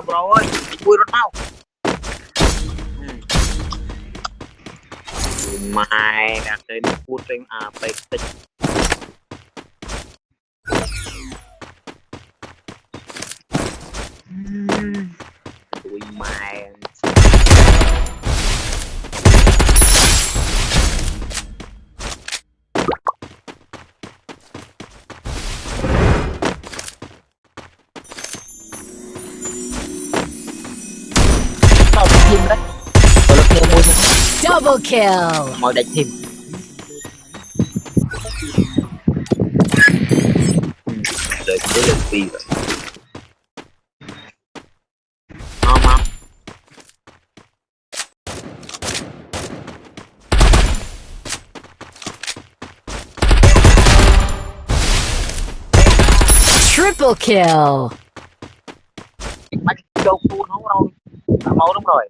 nào rồi vui rất mau mai đặt đến khu trên tây tích tụi mai tao thêm đấy tôi được thêm mua Double kill. mọi đánh thêm rồi tới lượt phi rồi ngon không Triple kill. bánh châu phu nó đâu máu đúng rồi